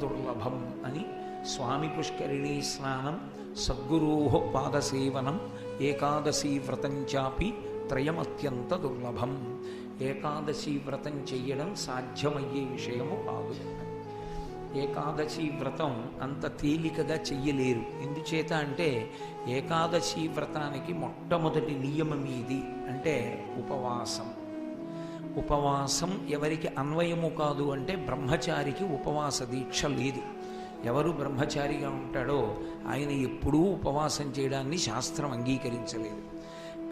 దుర్లభం అని స్వామి పుష్కరిణీ స్నానం సద్గురో పాదసేవనం ఏకాదశీ వ్రతం చాపి త్రయమత్యంత దుర్లభం. ఏకాదశి వ్రతం చెయ్యడం సాధ్యమయ్యే విషయము కాదు. ఏకాదశి వ్రతం అంత తేలికగా చెయ్యలేరు. ఎందుచేత అంటే ఏకాదశి వ్రతానికి మొట్టమొదటి నియమం ఏది అంటే ఉపవాసం. ఉపవాసం ఎవరికి అన్వయము కాదు అంటే బ్రహ్మచారికి ఉపవాస దీక్ష లేదు. ఎవరు బ్రహ్మచారిగా ఉంటాడో ఆయన ఎప్పుడూ ఉపవాసం చేయడాన్ని శాస్త్రం అంగీకరించలేదు.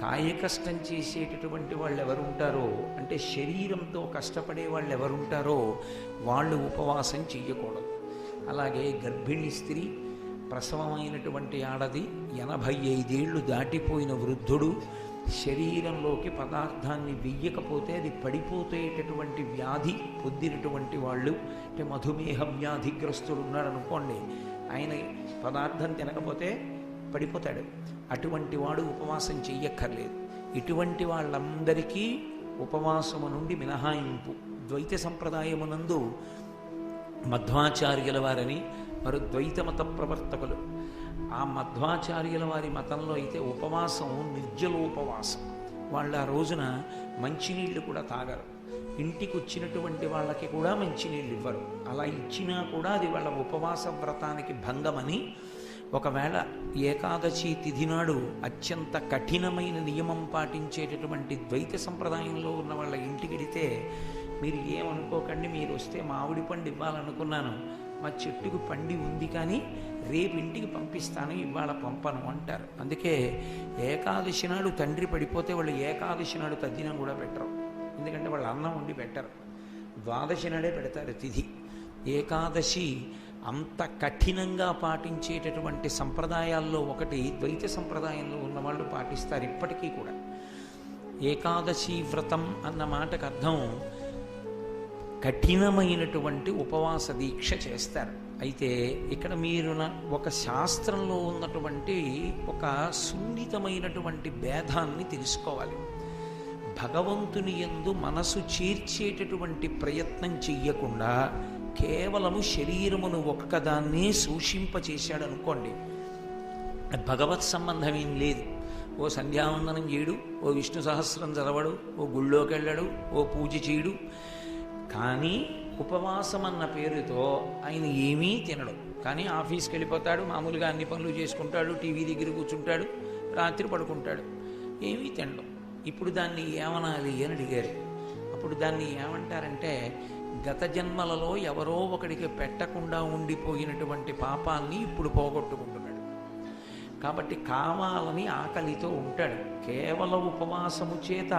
కాయకష్టం చేసేటటువంటి వాళ్ళు ఎవరుంటారో అంటే శరీరంతో కష్టపడే వాళ్ళు ఎవరుంటారో వాళ్ళు ఉపవాసం చెయ్యకూడదు. అలాగే గర్భిణీ స్త్రీ, ప్రసవమైనటువంటి ఆడది, 85 ఏళ్ళు దాటిపోయిన వృద్ధుడు, శరీరంలోకి పదార్థాన్ని వెయ్యకపోతే అది పడిపోతేటటువంటి వ్యాధి పొందినటువంటి వాళ్ళు, అంటే మధుమేహ వ్యాధిగ్రస్తుడు ఉన్నాడనుకోండి, ఆయన పదార్థం తినకపోతే పడిపోతాడు. అటువంటి వాడు ఉపవాసం చెయ్యక్కర్లేదు. ఇటువంటి వాళ్ళందరికీ ఉపవాసము నుండి మినహాయింపు. ద్వైత సంప్రదాయమునందు మధ్వాచార్యుల వారని వారు ద్వైతమత ప్రవర్తకులు. ఆ మధ్వాచార్యుల వారి మతంలో అయితే ఉపవాసం నిర్జలోపవాసం. వాళ్ళు ఆ రోజున మంచినీళ్ళు కూడా తాగరు. ఇంటికి వచ్చినటువంటి వాళ్ళకి కూడా మంచినీళ్ళు ఇవ్వరు. అలా ఇచ్చినా కూడా అది వాళ్ళ ఉపవాస వ్రతానికి భంగమని, ఒకవేళ ఏకాదశి తిథి నాడు అత్యంత కఠినమైన నియమం పాటించేటటువంటి ద్వైత సంప్రదాయంలో ఉన్న వాళ్ళ ఇంటికి వెడితే, మీరు ఏమనుకోకండి, మీరు వస్తే మామిడి పండు ఇవ్వాలనుకున్నాను, మా చెట్టుకు పండి ఉంది కానీ రేపు ఇంటికి పంపిస్తాను, ఇవాళ పంపను అంటారు. అందుకే ఏకాదశి నాడు తండ్రి పడిపోతే వాళ్ళు ఏకాదశి నాడు తద్దినం కూడా పెట్టరు. ఎందుకంటే వాళ్ళు అన్నం వండి పెట్టరు, ద్వాదశి నాడే పెడతారు తిథి. ఏకాదశి అంత కఠినంగా పాటించేటటువంటి సంప్రదాయాల్లో ఒకటి ద్వైత సంప్రదాయంలో ఉన్నవాళ్ళు పాటిస్తారు ఇప్పటికీ కూడా. ఏకాదశి వ్రతం అన్న మాటకు అర్థం కఠినమైనటువంటి ఉపవాస దీక్ష చేస్తారు. అయితే ఇక్కడ మీరు ఒక శాస్త్రంలో ఉన్నటువంటి ఒక సున్నితమైనటువంటి భేదాన్ని తెలుసుకోవాలి. భగవంతుని యందు మనసు చేర్చేటటువంటి ప్రయత్నం చెయ్యకుండా కేవలము శరీరమును ఒక్కదాన్నే సూషింపచేశాడు అనుకోండి, భగవత్ సంబంధం ఏం లేదు. ఓ సంధ్యావందనం చేయడు, ఓ విష్ణు సహస్రం చదవడు, ఓ గుళ్ళోకి వెళ్ళడు, ఓ పూజ చేయడు. కానీ ఉపవాసం అన్న పేరుతో ఆయన ఏమీ తినడు. కానీ ఆఫీస్కి వెళ్ళిపోతాడు, మామూలుగా అన్ని పనులు చేసుకుంటాడు, టీవీ దగ్గర కూర్చుంటాడు, రాత్రి పడుకుంటాడు, ఏమీ తినడు. ఇప్పుడు దాన్ని ఏమనాలి అని అడిగారు. అప్పుడు దాన్ని ఏమంటారంటే, గత జన్మలలో ఎవరో ఒకడికి పెట్టకుండా ఉండిపోయినటువంటి పాపాన్ని ఇప్పుడు పోగొట్టుకుంటున్నాడు. కాబట్టి కావాలని ఆకలితో ఉంటాడు. కేవలం ఉపవాసము చేత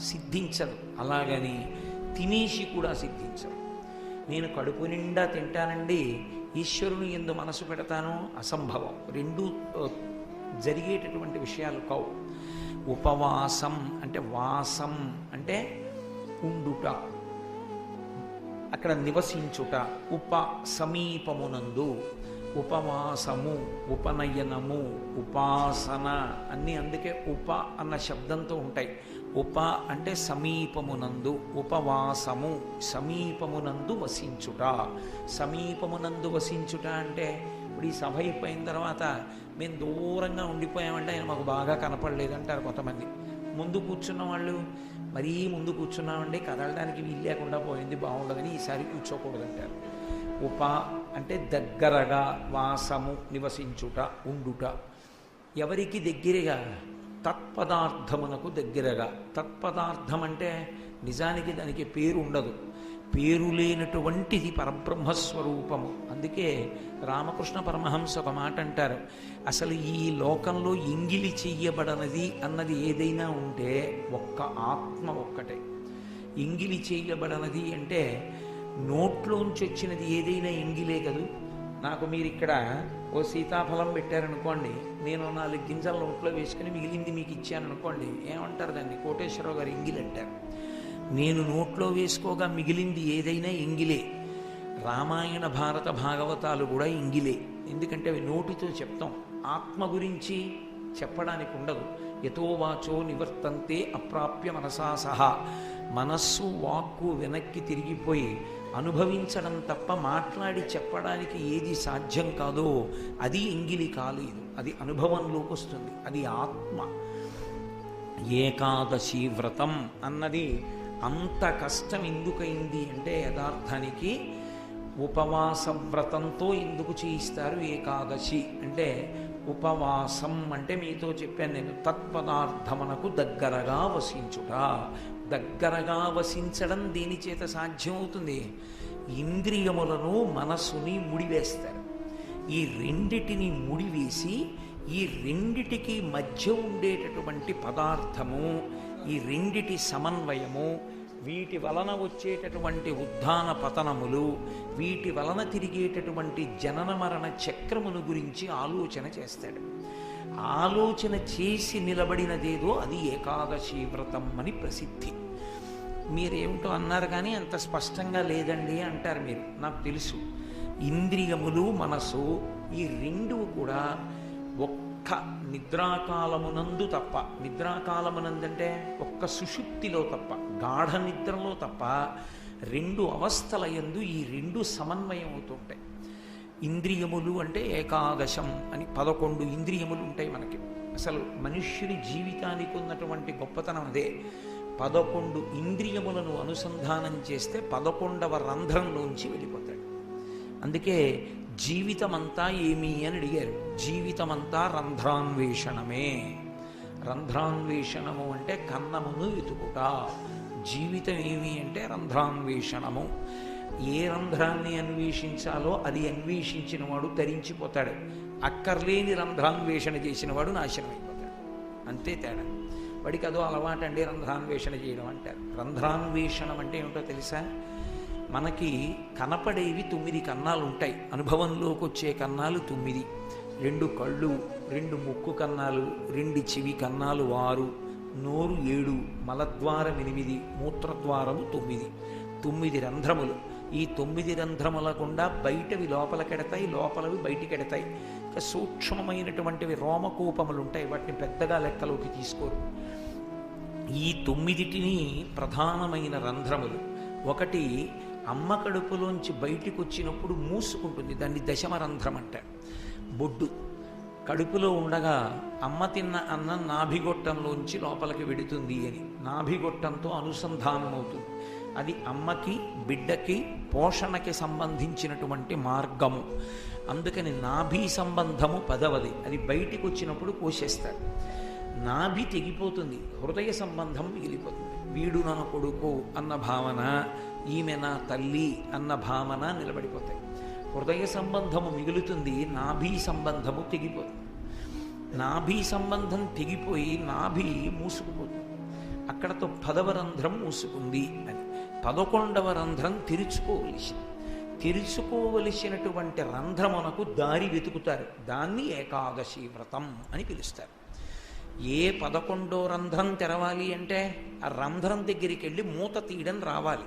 సిద్ధించదు, అలాగని తినేసి కూడా సిద్ధించదు. నేను కడుపు నిండా తింటానండి, ఈశ్వరుని యందు మనసు పెడతాను, అసంభవం. రెండూ జరిగేటటువంటి విషయాలు కావు. ఉపవాసం అంటే వాసం అంటే ఉండుట, అక్కడ నివసించుట. ఉప సమీపమునందు, ఉపవాసము, ఉపనయనము, ఉపాసన అన్నీ అందుకే ఉప అన్న శబ్దంతో ఉంటాయి. ఉప అంటే సమీపమునందు, ఉపవాసము సమీపమునందు వసించుట. సమీపమునందు వసించుట అంటే ఇప్పుడు ఈ సభ అయిపోయిన తర్వాత మేము దూరంగా ఉండిపోయామంటే ఆయన మాకు బాగా కనపడలేదంటారు కొంతమంది. ముందు కూర్చున్న వాళ్ళు, మరీ ముందు కూర్చున్నామండి, కదలడానికి వీలు లేకుండా పోయింది, బాగుండదని ఈసారి కూర్చోకూడదంటారు. ఉప అంటే దగ్గరగా, వాసము నివసించుట, ఉండుట. ఎవరికి దగ్గరగా? తత్పదార్థమునకు దగ్గరగా. తత్పదార్థం అంటే నిజానికి దానికి పేరు ఉండదు, పేరు లేనటువంటిది పరబ్రహ్మస్వరూపము. అందుకే రామకృష్ణ పరమహంస ఒక మాట అంటారు, అసలు ఈ లోకంలో ఎంగిలి చెయ్యబడనది అన్నది ఏదైనా ఉంటే ఒక్క ఆత్మ ఒక్కటే. ఎంగిలి చెయ్యబడనది అంటే నోట్లోంచి వచ్చినది ఏదైనా ఎంగిలే కదూ. నాకు మీరు ఇక్కడ ఓ సీతాఫలం పెట్టారనుకోండి, నేను 4 గింజల నోట్లో వేసుకుని మిగిలింది మీకు ఇచ్చాననుకోండి, ఏమంటారు దాన్ని? కోటేశ్వరరావు గారు ఎంగిలి అంటారు. నేను నోట్లో వేసుకోగా మిగిలింది ఏదైనా ఎంగిలే. రామాయణ భారత భాగవతాలు కూడా ఎంగిలే. ఎందుకంటే అవి నోటితో చెప్తాం, ఆత్మ గురించి చెప్పడానికి ఉండదు. యతో వాచో నివర్తంతే అప్రాప్య మనసా సహా. మనస్సు వాక్కు వెనక్కి తిరిగిపోయి అనుభవించడం తప్ప మాట్లాడి చెప్పడానికి ఏది సాధ్యం కాదో అది ఎంగిలి కాలేదు, అది అనుభవంలోకి వస్తుంది, అది ఆత్మ. ఏకాదశి వ్రతం అన్నది అంత కష్టం ఎందుకైంది అంటే యథార్థానికి ఉపవాస వ్రతంతో ఎందుకు చేయిస్తారు ఏకాదశి అంటే, ఉపవాసం అంటే మీతో చెప్పాను నేను, తత్పదార్థమునకు దగ్గరగా వసించుట. దగ్గరగా వసించడం దేని చేత సాధ్యం అవుతుంది? ఇంద్రియములను మనస్సుని ముడివేస్తారు. ఈ రెండిటిని ముడివేసి ఈ రెండిటికి మధ్య ఉండేటటువంటి పదార్థము, ఈ రెండిటి సమన్వయము, వీటి వలన వచ్చేటటువంటి ఉద్ధాన పతనములు, వీటి వలన తిరిగేటటువంటి జనన మరణ చక్రమును గురించి ఆలోచన చేస్తాడు. ఆలోచన చేసి నిలబడినదేదో అది ఏకాదశి వ్రతం అని ప్రసిద్ధి. మీరేమిటో అన్నారు కానీ అంత స్పష్టంగా లేదండి అంటారు మీరు. నాకు తెలుసు, ఇంద్రియములు మనసు ఈ రెండు కూడా ఒక్క నిద్రాకాలమునందు తప్ప, నిద్రాకాలమునందంటే ఒక్క సుషుప్తిలో తప్ప, గాఢ నిద్రలో తప్ప రెండు అవస్థల యందు ఈ రెండు సమన్వయం అవుతుంటాయి. ఇంద్రియములు అంటే ఏకాదశం అని 11 ఇంద్రియములు ఉంటాయి మనకి. అసలు మనుష్యుని జీవితానికి ఉన్నటువంటి గొప్పతనం అదే. 11 ఇంద్రియములను అనుసంధానం చేస్తే 11వ రంధ్రంలోంచి వెళ్ళిపోతాడు. అందుకే జీవితమంతా ఏమి అని అడిగారు. జీవితమంతా రంధ్రాన్వేషణమే. రంధ్రాన్వేషణము అంటే కన్నమును వెతుకుట. జీవితం ఏమి అంటే రంధ్రాన్వేషణము. ఏ రంధ్రాన్ని అన్వేషించాలో అది అన్వేషించిన వాడు తరించిపోతాడు, అక్కర్లేని రంధ్రాన్వేషణ చేసిన వాడు నాశనం అయిపోతాడు. అంతే తేడా. వాడికి అదో అలవాటండి రంధ్రాన్వేషణ చేయడం అంటారు. రంధ్రాన్వేషణం అంటే ఏమిటో తెలుసా? మనకి కనపడేవి 9 కన్నాలు ఉంటాయి, అనుభవంలోకి వచ్చే కన్నాలు 9. 2 కళ్ళు, 2 ముక్కు కన్నాలు, 2 చెవి కన్నాలు 6, నోరు 7, మలద్వారం 8, మూత్రద్వారము 9. 9 రంధ్రములు. ఈ 9 రంధ్రముల గుండా బయటవి లోపలికెడతాయి, లోపలవి బయటికెడతాయి. ఇంకా సూక్ష్మమైనటువంటివి రోమకూపములు ఉంటాయి, వాటిని పెద్దగా లెక్కలోకి తీసుకోరు. ఈ 9టిని ప్రధానమైన రంధ్రములు. ఒకటి అమ్మ కడుపులోంచి బయటికి వచ్చినప్పుడు మూసుకుంటుంది, దాన్ని దశమ రంధ్రం అంటారు. బొడ్డు కడుపులో ఉండగా అమ్మ తిన్న అన్నం నాభిగొట్టంలోంచి లోపలికి వెడుతుంది అని, నాభిగొట్టంతో అనుసంధానం అవుతుంది. అది అమ్మకి బిడ్డకి పోషణకి సంబంధించినటువంటి మార్గము. అందుకని నాభి సంబంధము 10వది. అది బయటికి వచ్చినప్పుడు కోసేస్తారు. నాభి తెగిపోతుంది, హృదయ సంబంధం మిగిలిపోతుంది. వీడు నా కొడుకు అన్న భావన, ఈమె నా తల్లి అన్న భావన నిలబడిపోతాయి. హృదయ సంబంధము మిగులుతుంది, నాభి సంబంధము తెగిపోతుంది. నాభి సంబంధం తెగిపోయి నాభి మూసుకుపోతుంది. అక్కడతో 10వ రంధ్రం మూసుకుంది అని. 11వ రంధ్రం తెరుచుకోవలసినటువంటి రంధ్రమునకు దారి వెతుకుతారు. దాన్ని ఏకాదశి వ్రతం అని పిలుస్తారు. ఏ 11వ రంధ్రం తెరవాలి అంటే ఆ రంధ్రం దగ్గరికి వెళ్ళి మూత తీయడం రావాలి.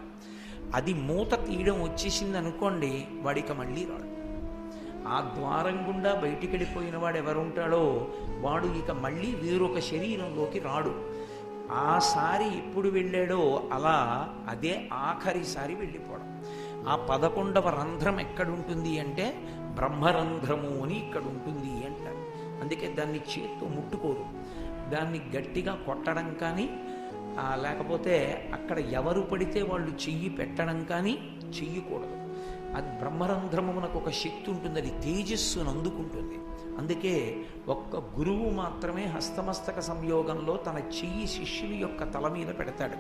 అది మూత తీయడం వచ్చేసింది అనుకోండి, వాడిక మళ్ళీ రాడు. ఆ ద్వారం గుండా బయటికి వెళ్ళిపోయిన వాడు ఎవరుంటాడో వాడు ఇక మళ్ళీ వేరొక శరీరంలోకి రాడు. ఆసారి ఎప్పుడు వెళ్ళాడో అలా అదే ఆఖరిసారి వెళ్ళిపోవడం. ఆ 11వ రంధ్రం ఎక్కడుంటుంది అంటే బ్రహ్మరంధ్రము అని ఇక్కడ ఉంటుంది అంటారు. అందుకే దాన్ని చేత్తో ముట్టుకోరు. దాన్ని గట్టిగా కొట్టడం కానీ లేకపోతే అక్కడ ఎవరు పడితే వాళ్ళు చెయ్యి పెట్టడం కానీ చెయ్యకూడదు. అది బ్రహ్మరంధ్రమునకు ఒక శక్తి ఉంటుంది, అది తేజస్సును అందుకుంటుంది. అందుకే ఒక్క గురువు మాత్రమే హస్తమస్తక సంయోగంలో తన చెయ్యి శిష్యుని యొక్క తల మీద పెడతాడు.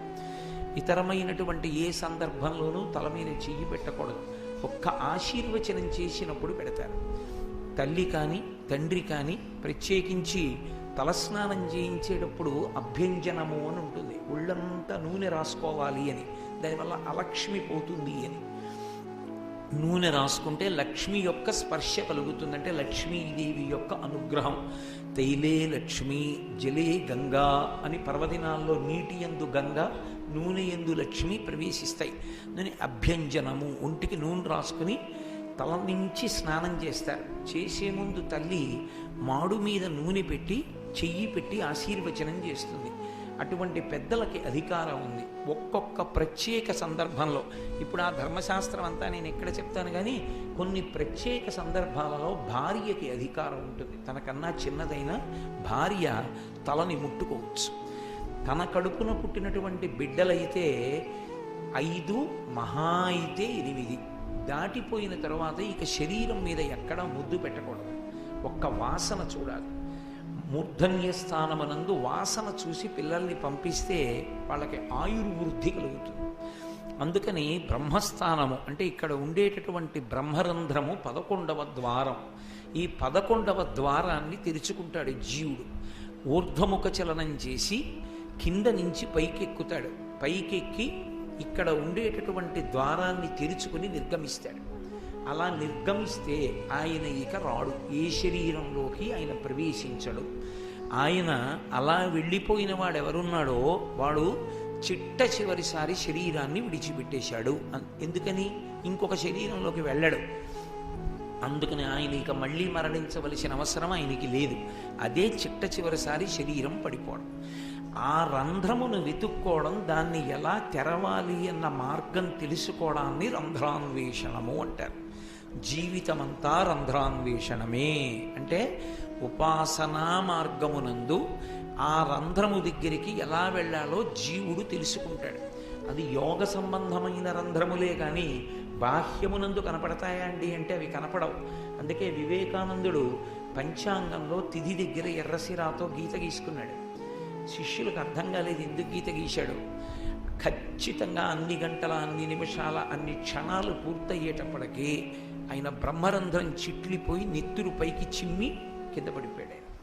ఇతరమైనటువంటి ఏ సందర్భంలోనూ తల మీద చెయ్యి పెట్టకూడదు. ఒక్క ఆశీర్వచనం చేసినప్పుడు పెడతారు. తల్లి కానీ తండ్రి కానీ ప్రత్యేకించి తలస్నానం చేయించేటప్పుడు అభ్యంజనము అని ఉంటుంది. ఒళ్ళంతా నూనె రాసుకోవాలి అని, దానివల్ల అలక్ష్మి పోతుంది అని. నూనె రాసుకుంటే లక్ష్మి యొక్క స్పర్శ కలుగుతుందంటే లక్ష్మీదేవి యొక్క అనుగ్రహం. తైలే లక్ష్మి జలే గంగా అని పర్వదినాల్లో నీటి యందు గంగా, నూనె యందు లక్ష్మి ప్రవేశిస్తాయి. దాని అభ్యంజనము. ఒంటికి నూనె రాసుకుని తల నుంచి స్నానం చేస్తారు. చేసే ముందు తల్లి మాడు మీద నూనె పెట్టి చెయ్యి పెట్టి ఆశీర్వచనం చేస్తుంది. అటువంటి పెద్దలకి అధికారం ఉంది. ఒక్కొక్క ప్రత్యేక సందర్భంలో, ఇప్పుడు ఆ ధర్మశాస్త్రం అంతా నేను ఎక్కడ చెప్తాను కానీ, కొన్ని ప్రత్యేక సందర్భాలలో భార్యకి అధికారం ఉంటుంది. తనకన్నా చిన్నదైన భార్య తలని ముట్టుకోవచ్చు. తన కడుపున పుట్టినటువంటి బిడ్డలైతే 5, మహా అయితే 8 దాటిపోయిన తర్వాత ఇక శరీరం మీద ఎక్కడా ముద్దు పెట్టకూడదు. ఒక్క వాసన చూడాలి. మూర్ధన్య స్థానమనందు వాసన చూసి పిల్లల్ని పంపిస్తే వాళ్ళకి ఆయుర్వృద్ధి కలుగుతుంది. అందుకని బ్రహ్మస్థానము అంటే ఇక్కడ ఉండేటటువంటి బ్రహ్మరంధ్రము 11వ ద్వారం. ఈ 11వ ద్వారాన్ని తెరుచుకుంటాడు జీవుడు. ఊర్ధ్వముఖ చలనం చేసి కింద నుంచి పైకెక్కుతాడు. పైకెక్కి ఇక్కడ ఉండేటటువంటి ద్వారాన్ని తెరుచుకుని నిర్గమిస్తాడు. అలా నిర్గమిస్తే ఆయన ఇక రాడు, ఏ శరీరంలోకి ఆయన ప్రవేశించడు. ఆయన అలా వెళ్ళిపోయిన వాడెవరున్నాడో వాడు చిట్ట చివరిసారి శరీరాన్ని విడిచిపెట్టేశాడు. ఎందుకని? ఇంకొక శరీరంలోకి వెళ్ళడు. అందుకని ఆయన ఇక మళ్ళీ మరణించవలసిన అవసరం ఆయనకి లేదు. అదే చిట్ట చివరిసారి శరీరం పడిపోవడం. ఆ రంధ్రమును వెతుక్కోవడం, దాన్ని ఎలా తెరవాలి అన్న మార్గం తెలుసుకోవడాన్ని రంధ్రాన్వేషణము అంటారు. జీవితమంతా రంధ్రాన్వేషణమే. అంటే ఉపాసనా మార్గమునందు ఆ రంధ్రము దగ్గరికి ఎలా వెళ్ళాలో జీవుడు తెలుసుకుంటాడు. అది యోగ సంబంధమైన రంధ్రములే కానీ బాహ్యమునందు కనపడతాయా అండి అంటే అవి కనపడవు. అందుకే వివేకానందుడు పంచాంగంలో తిథి దగ్గర ఎర్రసిరాతో గీత గీసుకున్నాడు. శిష్యులకు అర్థం కాలేదు ఎందుకు గీత గీశాడు. ఖచ్చితంగా అన్ని గంటల, అన్ని నిమిషాల, అన్ని క్షణాలు పూర్తయ్యేటప్పటికీ ఆయన బ్రహ్మరంధ్రం చిట్లిపోయి నెత్తురు పైకి చిమ్మి కింద పడిపోయాడు.